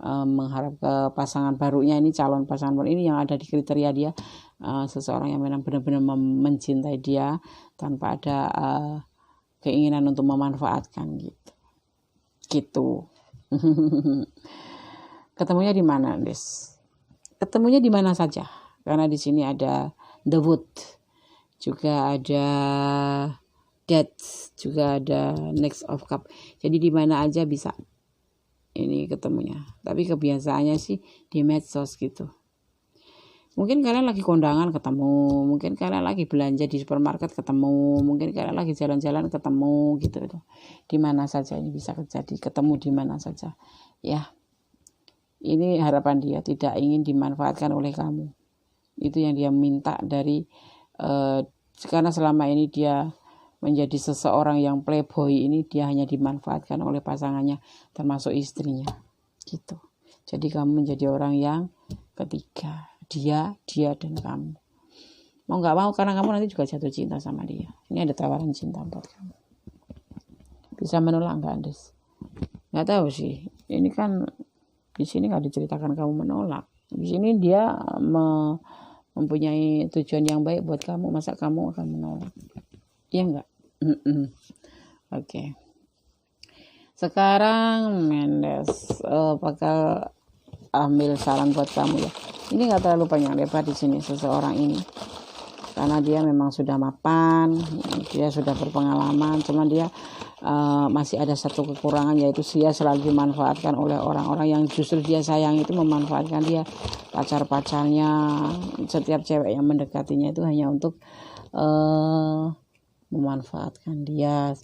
mengharap ke pasangan barunya ini, calon pasangan baru ini yang ada di kriteria dia, seseorang yang memang benar-benar mencintai dia tanpa ada keinginan untuk memanfaatkan gitu. Ketemunya di mana, Des? Ketemunya di mana saja, karena di sini ada The Wood, juga ada Death, juga ada Next of Cup. Jadi di mana aja bisa ini ketemunya. Tapi kebiasaannya sih di medsos gitu. Mungkin kalian lagi kondangan ketemu, mungkin kalian lagi belanja di supermarket ketemu, mungkin kalian lagi jalan-jalan ketemu gitu. Di mana saja ini bisa terjadi, ketemu di mana saja. Ya. Ini harapan dia, tidak ingin dimanfaatkan oleh kamu. Itu yang dia minta dari karena selama ini dia menjadi seseorang yang playboy ini, dia hanya dimanfaatkan oleh pasangannya, termasuk istrinya gitu. Jadi kamu menjadi orang yang ketiga, dia dan kamu. Mau nggak mau, karena kamu nanti juga jatuh cinta sama dia. Ini ada tawaran cinta buat kamu. Bisa menolak nggak, Andes? Nggak tahu sih. Ini kan di sini nggak diceritakan kamu menolak. Di sini dia mempunyai tujuan yang baik buat kamu. Masa kamu akan menolak? Iya nggak? Oke. Sekarang Mendes bakal ambil saran buat kamu ya. Ini nggak terlalu panjang lebar di sini seseorang ini, karena dia memang sudah mapan, dia sudah berpengalaman. Cuma dia masih ada satu kekurangan, yaitu dia selalu dimanfaatkan oleh orang-orang yang justru dia sayang itu memanfaatkan dia. Pacar-pacarnya, setiap cewek yang mendekatinya itu hanya untuk memanfaatkan dia.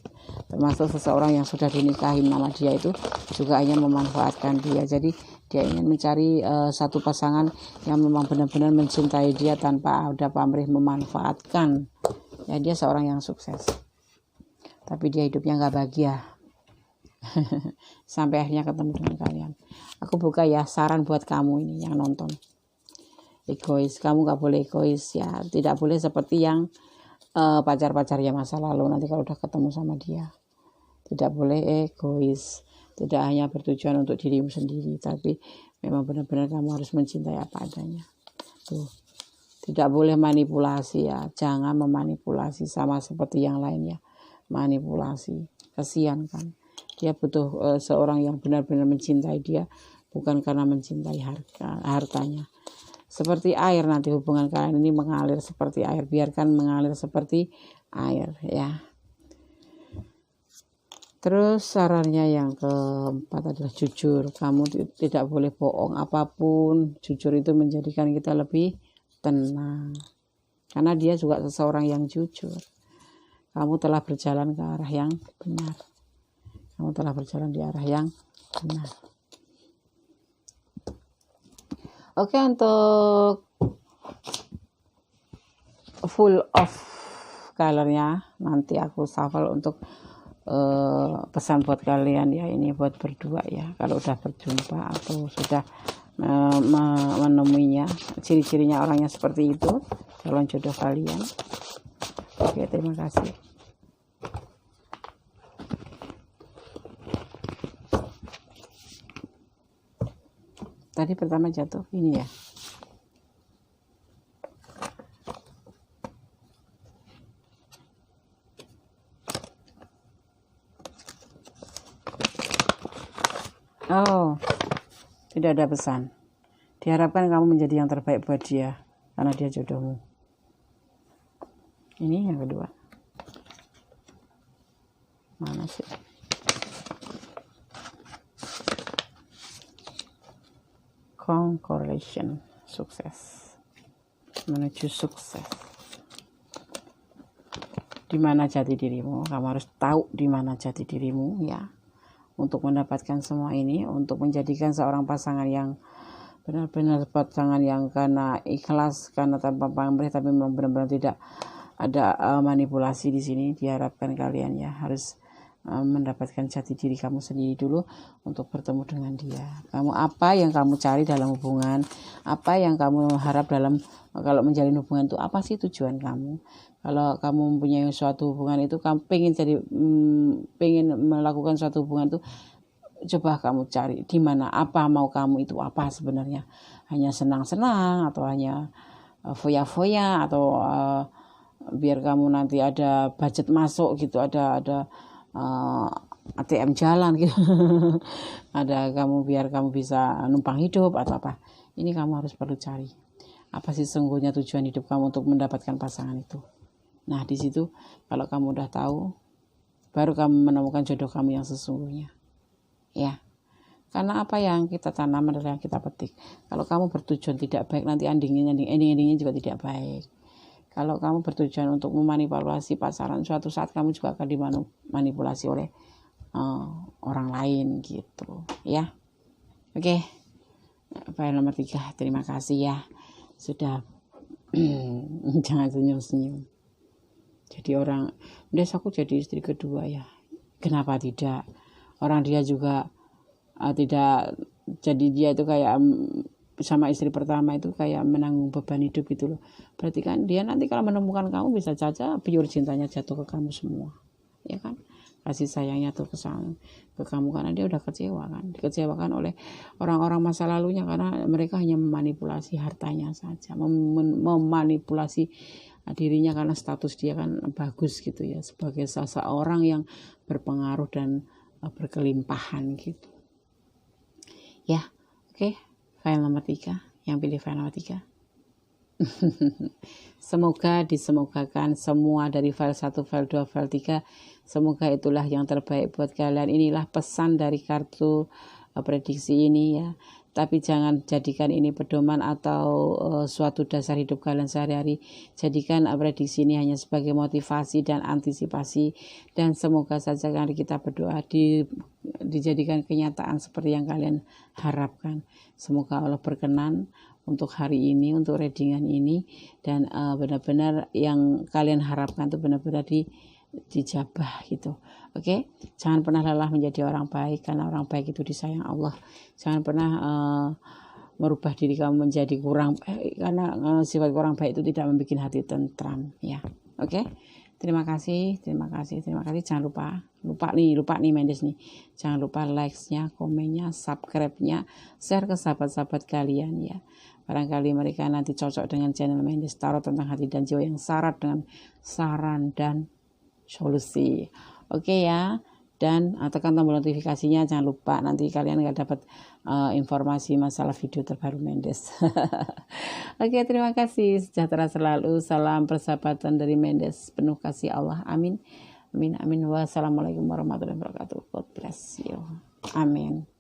Termasuk seseorang yang sudah dinikahi nama dia itu juga hanya memanfaatkan dia. Jadi dia ingin mencari satu pasangan yang memang benar-benar mencintai dia tanpa ada pamrih memanfaatkan. Ya, dia seorang yang sukses, tapi dia hidupnya nggak bahagia. Sampai akhirnya ketemu dengan kalian. Aku buka ya saran buat kamu ini yang nonton. Egois, kamu nggak boleh egois ya. Tidak boleh seperti yang pacar-pacarnya masa lalu. Nanti kalau udah ketemu sama dia, tidak boleh egois. Tidak hanya bertujuan untuk dirimu sendiri, tapi memang benar-benar kamu harus mencintai apa adanya. Tuh. Tidak boleh manipulasi ya. Jangan memanipulasi sama seperti yang lainnya. Manipulasi, kasihan kan. Dia butuh seorang yang benar-benar mencintai dia, bukan karena mencintai hartanya. Seperti air, nanti hubungan kalian ini mengalir seperti air. Biarkan mengalir seperti air ya. Terus sarannya yang keempat adalah jujur. Kamu tidak boleh bohong apapun. Jujur itu menjadikan kita lebih tenang. Karena dia juga seseorang yang jujur. kamu telah berjalan ke arah yang benar. Kamu telah berjalan di arah yang benar. Oke, untuk full of colornya nanti aku shuffle untuk pesan buat kalian ya, ini buat berdua ya, kalau udah berjumpa atau sudah menemuinya, ciri-cirinya orangnya seperti itu, calon jodoh kalian. Oke, terima kasih. Tadi pertama jatuh ini ya. Oh, tidak ada pesan. Diharapkan kamu menjadi yang terbaik buat dia, karena dia jodohmu. Ini yang kedua. Mana sih? Congratulations, sukses. Menuju sukses. Di mana jati dirimu? Kamu harus tahu di mana jati dirimu ya. Untuk mendapatkan semua ini, untuk menjadikan seorang pasangan yang benar-benar pasangan yang karena ikhlas, karena tanpa pamrih, tapi memang benar-benar tidak ada manipulasi di sini. Diharapkan kalian ya harus mendapatkan jati diri kamu sendiri dulu untuk bertemu dengan dia. Kamu apa yang kamu cari dalam hubungan, apa yang kamu harap dalam, kalau menjalin hubungan itu apa sih tujuan kamu? Kalau kamu mempunyai suatu hubungan itu, kamu pengen melakukan suatu hubungan itu, coba kamu cari di mana, apa mau kamu itu apa sebenarnya. Hanya senang-senang atau hanya foya-foya atau biar kamu nanti ada budget masuk gitu, ada ATM jalan gitu. Ada kamu biar kamu bisa numpang hidup atau apa. Ini kamu harus perlu cari. Apa sih sesungguhnya tujuan hidup kamu untuk mendapatkan pasangan itu. Nah, di situ kalau kamu udah tahu, baru kamu menemukan jodoh kamu yang sesungguhnya. Ya. Karena apa yang kita tanam adalah yang kita petik. Kalau kamu bertujuan tidak baik, nanti ending-endingnya juga tidak baik. Kalau kamu bertujuan untuk memanipulasi pasaran, suatu saat kamu juga akan dimanipulasi oleh orang lain gitu. Ya. Oke. File nomor 3. Terima kasih ya. Sudah jangan senyum-senyum. Jadi orang, Des aku jadi istri kedua ya. Kenapa tidak? Orang dia juga tidak, jadi dia itu kayak sama istri pertama itu kayak menanggung beban hidup gitu loh. Berarti kan dia nanti kalau menemukan kamu bisa saja pure cintanya jatuh ke kamu semua. Ya kan? Kasih sayangnya tuh ke kamu karena dia udah kecewa kan. Dikecewakan oleh orang-orang masa lalunya karena mereka hanya memanipulasi hartanya saja, memanipulasi dirinya karena status dia kan bagus gitu ya, sebagai seseorang yang berpengaruh dan berkelimpahan gitu. Ya, oke. File nomor 3. Yang pilih file nomor 3. Semoga disemogakan semua dari file 1, file 2, file 3. Semoga itulah yang terbaik buat kalian. Inilah pesan dari kartu prediksi ini ya. Tapi jangan jadikan ini pedoman atau suatu dasar hidup kalian sehari-hari. Jadikan prediksi ini hanya sebagai motivasi dan antisipasi. Dan semoga saja kali kita berdoa dijadikan kenyataan seperti yang kalian harapkan. Semoga Allah berkenan untuk hari ini, untuk readingan ini. Dan benar-benar yang kalian harapkan itu benar-benar dijabah gitu. Oke, jangan pernah lelah menjadi orang baik karena orang baik itu disayang Allah. Jangan pernah merubah diri kamu menjadi kurang baik karena sifat kurang baik itu tidak membuat hati tentram ya. Oke. Terima kasih. Jangan lupa nih Mendes nih. Jangan lupa likes-nya, komennya, subscribe-nya, share ke sahabat-sahabat kalian ya. Barangkali mereka nanti cocok dengan channel Mendes Tarot tentang hati dan jiwa yang syarat dengan saran dan solusi. Oke ya. Dan tekan tombol notifikasinya, jangan lupa nanti kalian nggak dapat informasi masalah video terbaru Mendes. Oke, terima kasih, sejahtera selalu, salam persahabatan dari Mendes, penuh kasih Allah, amin. Wassalamualaikum warahmatullahi wabarakatuh. God bless you, amin.